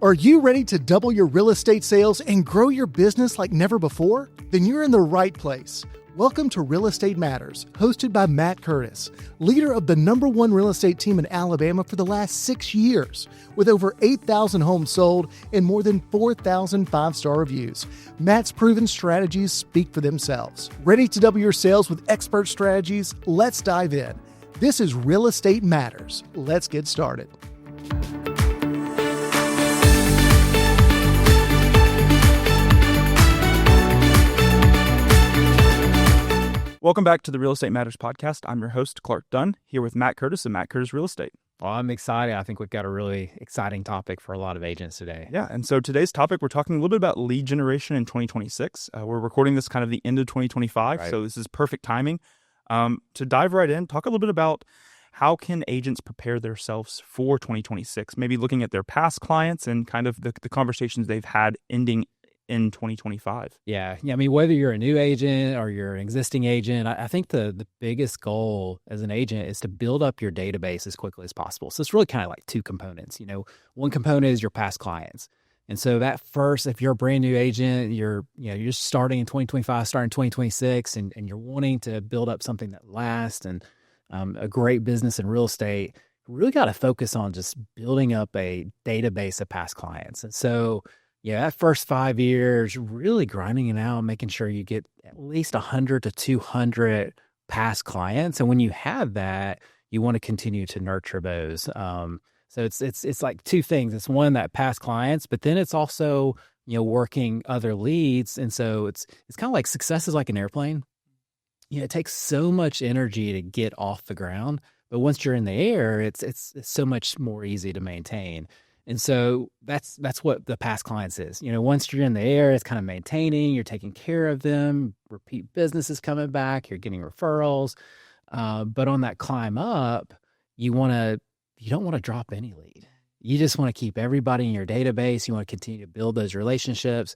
Are you ready to double your real estate sales and grow your business like never before? Then you're in the right place. Welcome to Real Estate Matters, hosted by Matt Curtis, leader of the #1 real estate team in Alabama for the last 6 years. With over 8,000 homes sold and more than 4,000 five-star reviews, Matt's proven strategies speak for themselves. Ready to double your sales with expert strategies? Let's dive in. This is Real Estate Matters. Let's get started. Welcome back to the Real Estate Matters podcast. I'm your host, Clark Dunn, here with Matt Curtis of Matt Curtis Real Estate. Well, I'm excited. I think we've got a really exciting topic for a lot of agents today. Yeah, and so today's topic, we're talking a little bit about lead generation in 2026. We're recording this kind of the end of 2025, Right. So this is perfect timing. To dive right in, talk a little bit about how can agents prepare themselves for 2026, maybe looking at their past clients and kind of the conversations they've had ending in 2025. Yeah. I mean, whether you're a new agent or you're an existing agent, I think the biggest goal as an agent is to build up your database as quickly as possible. So it's really kind of like two components. One component is your past clients. And so that first, if you're a brand new agent, you're starting in 2025, starting 2026, and you're wanting to build up something that lasts and a great business in real estate, you really got to focus on just building up a database of past clients. And so that first 5 years, really grinding it out, making sure you get at least 100 to 200 past clients. And when you have that, you want to continue to nurture those. So it's like two things. It's one, that past clients, but then it's also, working other leads. And so it's kind of like success is like an airplane. It takes so much energy to get off the ground, but once you're in the air, it's so much more easy to maintain. And so that's what the past clients is. Once you're in the air, it's kind of maintaining, you're taking care of them, repeat business is coming back, you're getting referrals. But on that climb up, you don't want to drop any lead. You just want to keep everybody in your database. You want to continue to build those relationships.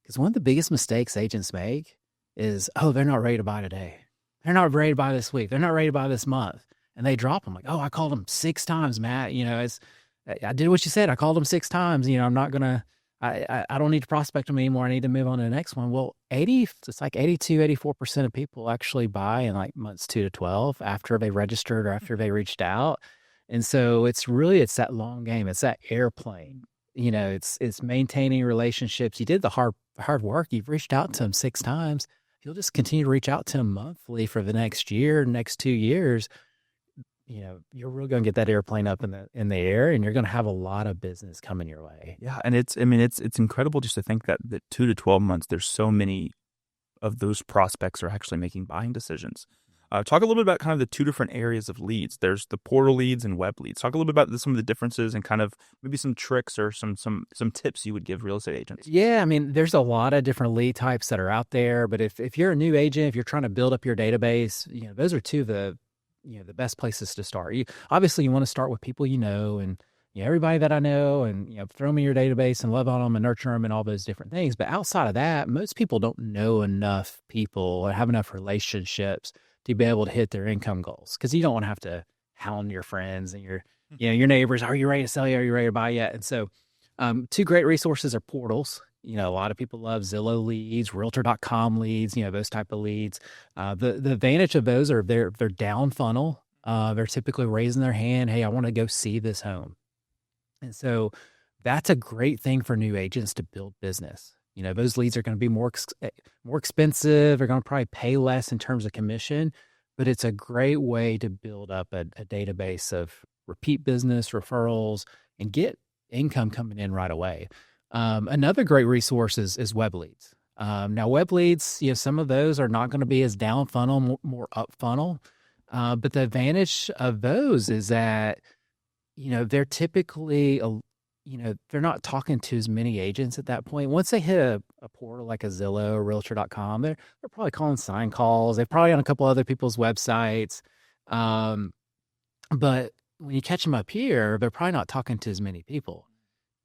Because one of the biggest mistakes agents make is, they're not ready to buy today. They're not ready to buy this week. They're not ready to buy this month. And they drop them like, I called them 6 times, Matt. I did what you said. I called them 6 times. I'm not going to, I don't need to prospect them anymore. I need to move on to the next one. Well, it's like 82, 84% of people actually buy in like months 2 to 12 after they registered or after they reached out. And so it's that long game. It's that airplane. It's maintaining relationships. You did the hard work. You've reached out to them 6 times. You'll just continue to reach out to them monthly for the next year, next 2 years. You're really going to get that airplane up in the air, and you're going to have a lot of business coming your way. Yeah, and it's incredible just to think that 2 to 12 months, there's so many of those prospects are actually making buying decisions. Talk a little bit about kind of the 2 different areas of leads. There's the portal leads and web leads. Talk a little bit about some of the differences and kind of maybe some tricks or some tips you would give real estate agents. Yeah, I mean, there's a lot of different lead types that are out there, but if you're a new agent, if you're trying to build up your database, those are 2 of the best places to start. Obviously you want to start with people and everybody that I know, and throw them in your database and love on them and nurture them and all those different things. But outside of that, most people don't know enough people or have enough relationships to be able to hit their income goals, because you don't want to have to hound your friends and your neighbors. Are you ready to sell yet? Are you ready to buy yet? And so 2 great resources are portals. A lot of people love Zillow leads, Realtor.com leads, those type of leads. The advantage of those are they're down funnel. They're typically raising their hand. Hey, I want to go see this home. And so that's a great thing for new agents to build business. Those leads are going to be more expensive. They're going to probably pay less in terms of commission, but it's a great way to build up a database of repeat business, referrals, and get income coming in right away. Another great resource is web leads. Now, web leads, some of those are not going to be as down funnel, more up funnel. But the advantage of those is that, they're typically, they're not talking to as many agents at that point. Once they hit a portal like a Zillow or Realtor.com, they're probably calling sign calls. They're probably on a couple other people's websites. But when you catch them up here, they're probably not talking to as many people.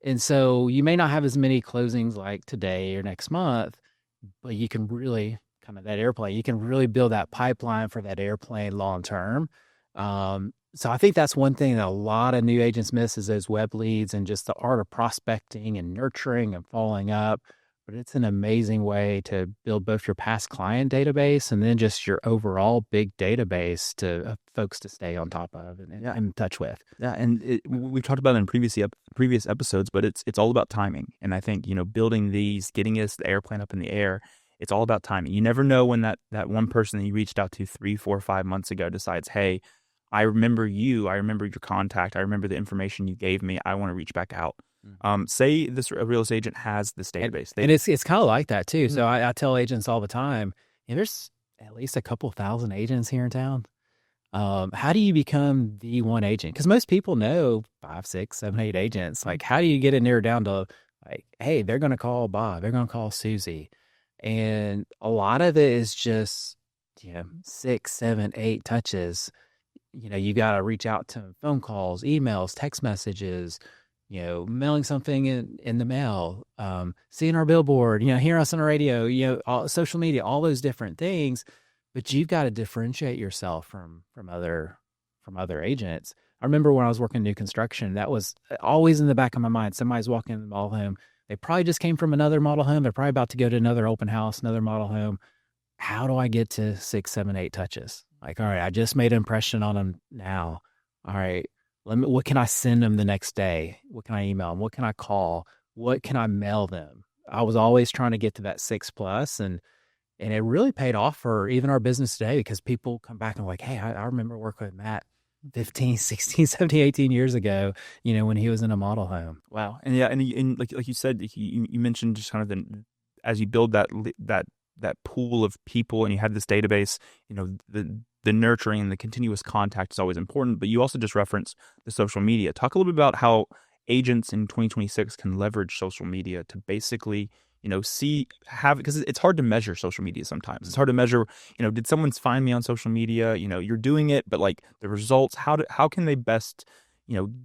And so you may not have as many closings like today or next month, but you can really kind of that airplane, you can really build that pipeline for that airplane long term. So I think that's one thing that a lot of new agents miss is those web leads and just the art of prospecting and nurturing and following up. But it's an amazing way to build both your past client database and then just your overall big database to folks to stay on top of and in touch with. Yeah, and we've talked about it in previous episodes, but it's all about timing. And I think, building these, getting the airplane up in the air, it's all about timing. You never know when that one person that you reached out to 3, 4, 5 months ago decides, hey, I remember you, I remember your contact, I remember the information you gave me, I want to reach back out. Say this a real estate agent has this database. And it's kind of like that too. So I tell agents all the time, there's at least a couple thousand agents here in town. How do you become the one agent? Because most people know 5, 6, 7, 8 agents. Like, how do you get it narrowed down to like, hey, they're going to call Bob, they're going to call Susie. And a lot of it is just, 6, 7, 8 touches. You got to reach out to them, phone calls, emails, text messages, mailing something in the mail, seeing our billboard, hear us on the radio, all, social media, all those different things. But you've got to differentiate yourself from other agents. I remember when I was working new construction, that was always in the back of my mind. Somebody's walking in the model home. They probably just came from another model home. They're probably about to go to another open house, another model home. How do I get to 6, 7, 8 touches? Like, all right, I just made an impression on them now. All right, what can I send them the next day? What can I email them? What can I call? What can I mail them? I was always trying to get to that 6+, and it really paid off for even our business today because people come back and like, hey, I remember working with Matt 15, 16, 17, 18 years ago, when he was in a model home. Wow. And yeah, and like you said, you mentioned just kind of as you build that pool of people and you have this database, the nurturing and the continuous contact is always important, but you also just referenced the social media. Talk a little bit about how agents in 2026 can leverage social media to basically, because it's hard to measure social media sometimes. It's hard to measure, did someone find me on social media? You're doing it, but like the results, how can they best,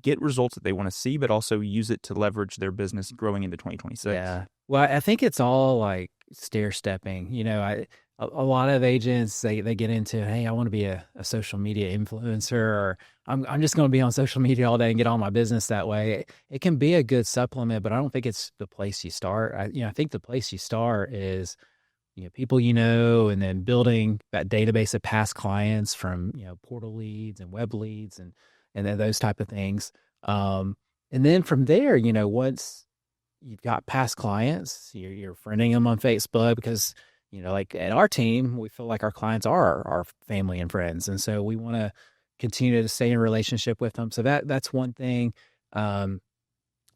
get results that they want to see, but also use it to leverage their business growing into 2026? Yeah. Well, I think it's all like stair stepping. A lot of agents, they get into, hey, I want to be a social media influencer, or I'm just going to be on social media all day and get all my business that way. It can be a good supplement, but I don't think it's the place you start. I think the place you start is, people and then building that database of past clients from, portal leads and web leads and then those type of things. And then from there, once you've got past clients, you're friending them on Facebook because, like at our team, we feel like our clients are our family and friends. And so we want to continue to stay in a relationship with them. So that's one thing. But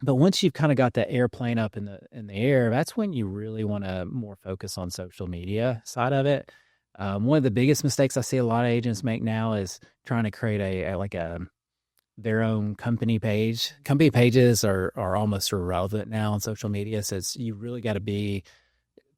once you've kind of got that airplane up in the air, that's when you really want to more focus on social media side of it. One of the biggest mistakes I see a lot of agents make now is trying to create their own company page. Company pages are almost irrelevant now on social media. So you really got to be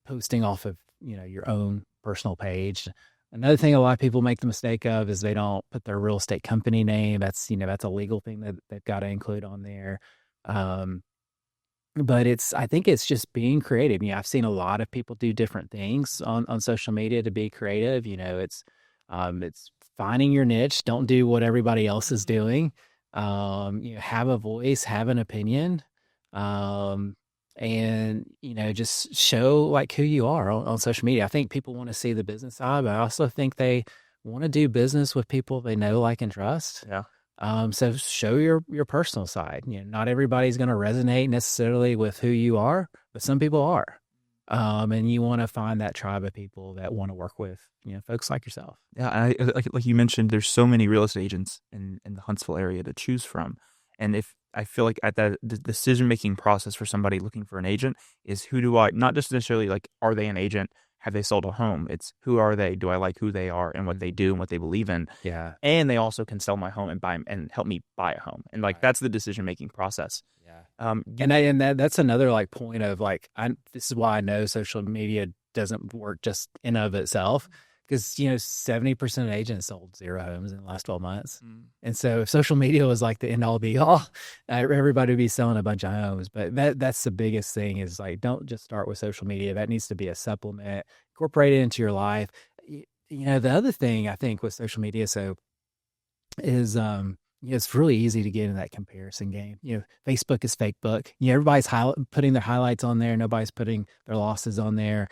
posting off of, your own personal page. Another thing a lot of people make the mistake of is they don't put their real estate company name. That's, that's a legal thing that they've got to include on there. But I think it's just being creative. I've seen a lot of people do different things on social media to be creative. It's finding your niche. Don't do what everybody else is doing. Have a voice, have an opinion, and, just show like who you are on social media. I think people want to see the business side, but I also think they want to do business with people they know, like, and trust. Yeah. So show your personal side. Not everybody's going to resonate necessarily with who you are, but some people are. And you want to find that tribe of people that want to work with, folks like yourself. Yeah, and like you mentioned, there's so many real estate agents in the Huntsville area to choose from, and if I feel like at the decision making process for somebody looking for an agent is who do I not just necessarily like are they an agent? Have they sold a home? It's who are they? Do I like who they are and what they do and what they believe in? Yeah, and they also can sell my home and buy and help me buy a home, and like that's the decision making process. Yeah. And that's another like point of like, this is why I know social media doesn't work just in of itself, because 70% of agents sold 0 homes in the last 12 months. And so if social media was like the end all be all, everybody would be selling a bunch of homes. But that's the biggest thing is like, don't just start with social media. That needs to be a supplement, incorporate it into your life. The other thing I think with social media, so is it's really easy to get in that comparison game. Facebook is fake book. Everybody's putting their highlights on there. Nobody's putting their losses on there.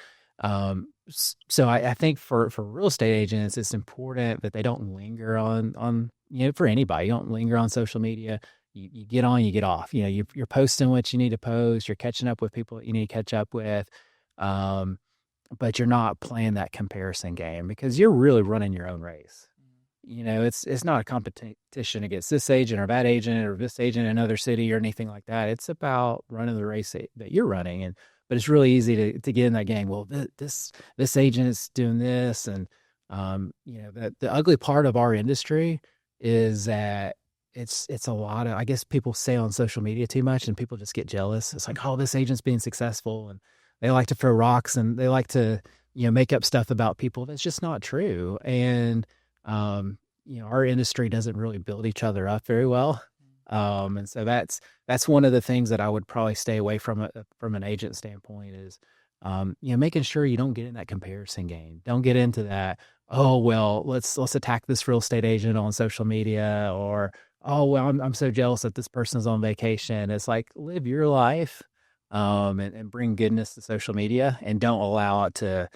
So I think for real estate agents, it's important that they don't linger on for anybody. You don't linger on social media. You get on, you get off. You're posting what you need to post. You're catching up with people that you need to catch up with. But you're not playing that comparison game because you're really running your own race. It's not a competition against this agent or that agent or this agent in another city or anything like that. It's about running the race that you're running. But it's really easy to get in that game. Well, this agent is doing this. And, the ugly part of our industry is that it's a lot of, I guess people say on social media too much and people just get jealous. It's like, oh, this agent's being successful, and they like to throw rocks and they like to, make up stuff about people. That's just not true. And, our industry doesn't really build each other up very well. And so that's one of the things that I would probably stay away from an agent standpoint is, making sure you don't get in that comparison game. Don't get into that. Oh, well, let's attack this real estate agent on social media, or, oh, well, I'm so jealous that this person's on vacation. It's like, live your life, and bring goodness to social media, and don't allow it to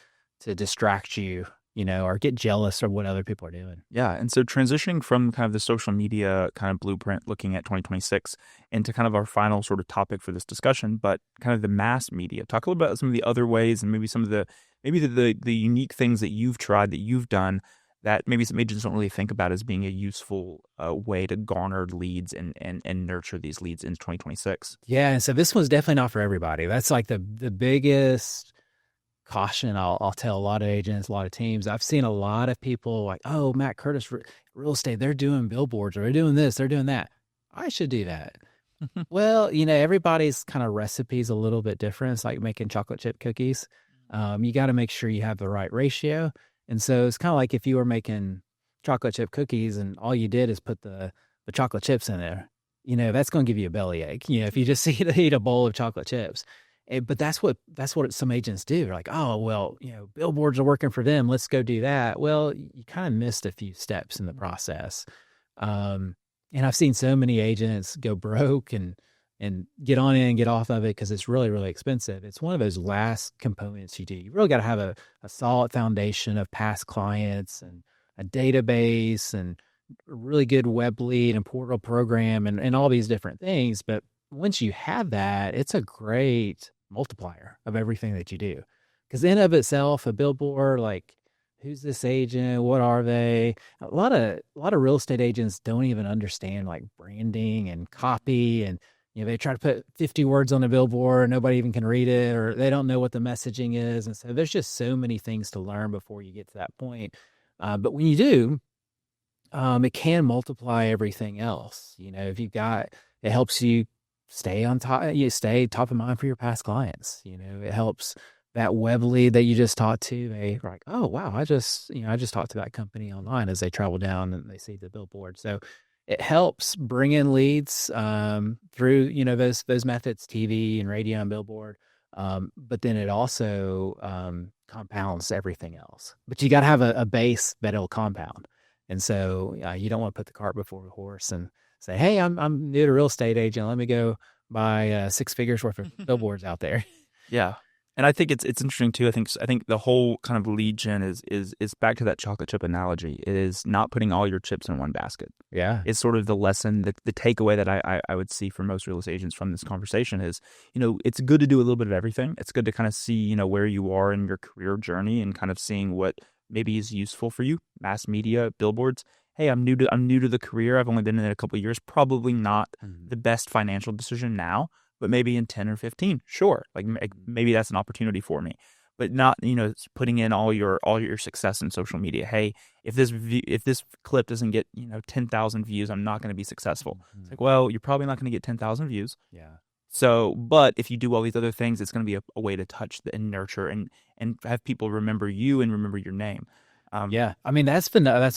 distract you, or get jealous of what other people are doing. Yeah. And so transitioning from kind of the social media kind of blueprint, looking at 2026 into kind of our final sort of topic for this discussion, but kind of the mass media. Talk a little about some of the other ways and maybe some of the unique things that you've tried, that you've done, that maybe some agents don't really think about as being a useful way to garner leads and nurture these leads in 2026. Yeah. And so this one's definitely not for everybody. That's like the biggest caution I'll tell a lot of agents, a lot of teams. I've seen a lot of people like, oh, Matt Curtis Real Estate, they're doing billboards, or they're doing this, they're doing that. I should do that. Well, everybody's kind of recipe's a little bit different. It's like making chocolate chip cookies. You got to make sure you have the right ratio. And so it's kind of like if you were making chocolate chip cookies and all you did is put the chocolate chips in there, that's going to give you a bellyache. If you just eat a bowl of chocolate chips. But that's what some agents do. They're like, oh, well, billboards are working for them. Let's go do that. Well, you kind of missed a few steps in the process. And I've seen so many agents go broke and get on in and get off of it because it's really, really expensive. It's one of those last components you do. You really got to have a solid foundation of past clients and a database and a really good web lead and portal program and all these different things. But once you have that, it's a great multiplier of everything that you do. Because in of itself, a billboard, like, who's this agent? What are they? A lot of real estate agents don't even understand like branding and copy, and they try to put 50 words on a billboard and nobody even can read it, or they don't know what the messaging is. And so there's just so many things to learn before you get to that point. But when you do, it can multiply everything else. If you've got, it helps you stay on top, stay top of mind for your past clients. It helps that web lead that you just talked to. They're like, oh, wow, I just talked to that company online as they travel down and they see the billboard. So it helps bring in leads through, those methods, TV and radio and billboard. But then it also compounds everything else. But you got to have a base that it'll compound. And so you don't want to put the cart before the horse and say, hey, I'm new to real estate agent. Let me go buy 6 figures worth of billboards out there. Yeah. And I think it's interesting too. I think the whole kind of lead gen is back to that chocolate chip analogy. It is not putting all your chips in one basket. Yeah. It's sort of the lesson, the takeaway that I would see for most real estate agents from this conversation is, it's good to do a little bit of everything. It's good to kind of see, where you are in your career journey and kind of seeing what maybe is useful for you. Mass media, billboards. Hey, I'm new to the career. I've only been in it a couple of years. Probably not the best financial decision now, but maybe in 10 or 15, sure. Like maybe that's an opportunity for me, but not, putting in all your success in social media. Hey, if this clip doesn't get, 10,000 views, I'm not going to be successful. Mm-hmm. It's like, well, you're probably not going to get 10,000 views. Yeah. So, but if you do all these other things, it's going to be a way to touch and nurture and have people remember you and remember your name. Yeah. I mean, that's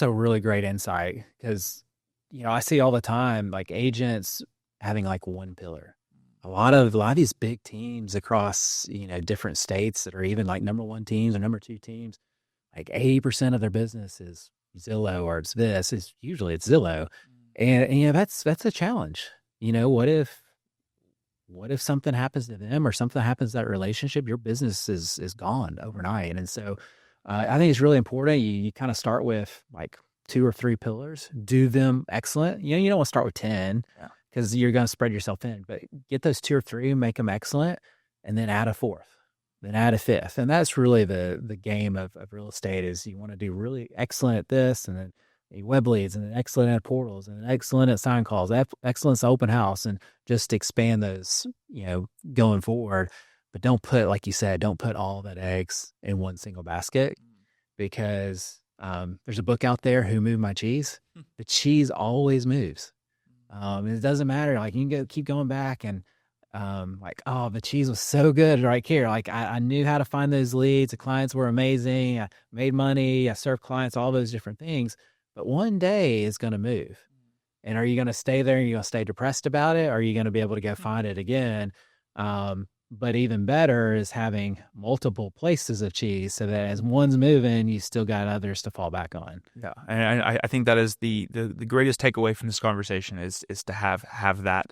a really great insight because, I see all the time, like agents having like one pillar. A lot of these big teams across, different states that are even like number 1 teams or number 2 teams, like 80% of their business is Zillow or it's this. It's usually it's Zillow, and that's a challenge. What if something happens to them or something happens to that relationship? Your business is gone overnight, and so I think it's really important. You kind of start with like 2 or 3 pillars, do them excellent. You don't want to start with 10 because you're going to spread yourself thin, but get those 2 or 3, make them excellent, and then add a 4th, then add a 5th. And that's really the game of real estate is you want to do really excellent at this, and then web leads, and then excellent at portals, and then excellent at sign calls, excellent at open house, and just expand those, going forward. But don't put, like you said, don't put all that eggs in one single basket, because there's a book out there, Who Moved My Cheese? The cheese always moves. It doesn't matter. Like you can keep going back and like, oh, the cheese was so good right here. Like I knew how to find those leads. The clients were amazing. I made money. I served clients, all those different things. But one day it's going to move. And are you going to stay there and you're going to stay depressed about it? Or are you going to be able to go find it again? But even better is having multiple places of cheese so that as one's moving, you still got others to fall back on. Yeah. And I think that is the greatest takeaway from this conversation is to have that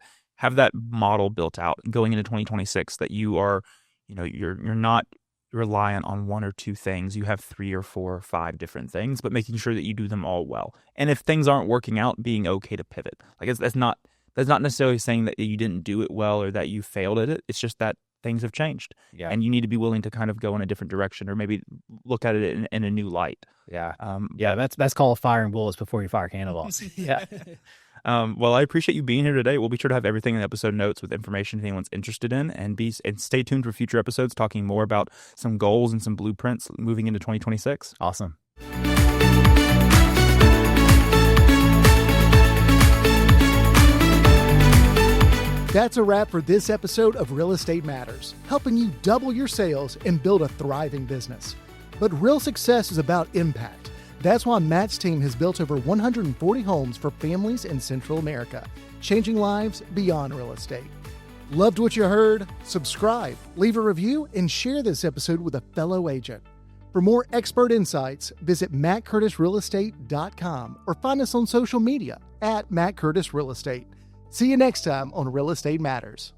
model built out going into 2026, that you are, you're not reliant on 1 or 2 things. You have 3 or 4 or 5 different things, but making sure that you do them all well. And if things aren't working out, being okay to pivot. Like that's not necessarily saying that you didn't do it well or that you failed at it. It's just that things have changed, and you need to be willing to kind of go in a different direction or maybe look at it in a new light. Yeah. That's called firing bullets before you fire cannonballs. Yeah. Well, I appreciate you being here today. We'll be sure to have everything in the episode notes with information if anyone's interested in, and stay tuned for future episodes talking more about some goals and some blueprints moving into 2026. Awesome. That's a wrap for this episode of Real Estate Matters, helping you double your sales and build a thriving business. But real success is about impact. That's why Matt's team has built over 140 homes for families in Central America, changing lives beyond real estate. Loved what you heard? Subscribe, leave a review, and share this episode with a fellow agent. For more expert insights, visit mattcurtisrealestate.com or find us on social media at Matt Curtis Real Estate. See you next time on Real Estate Matters.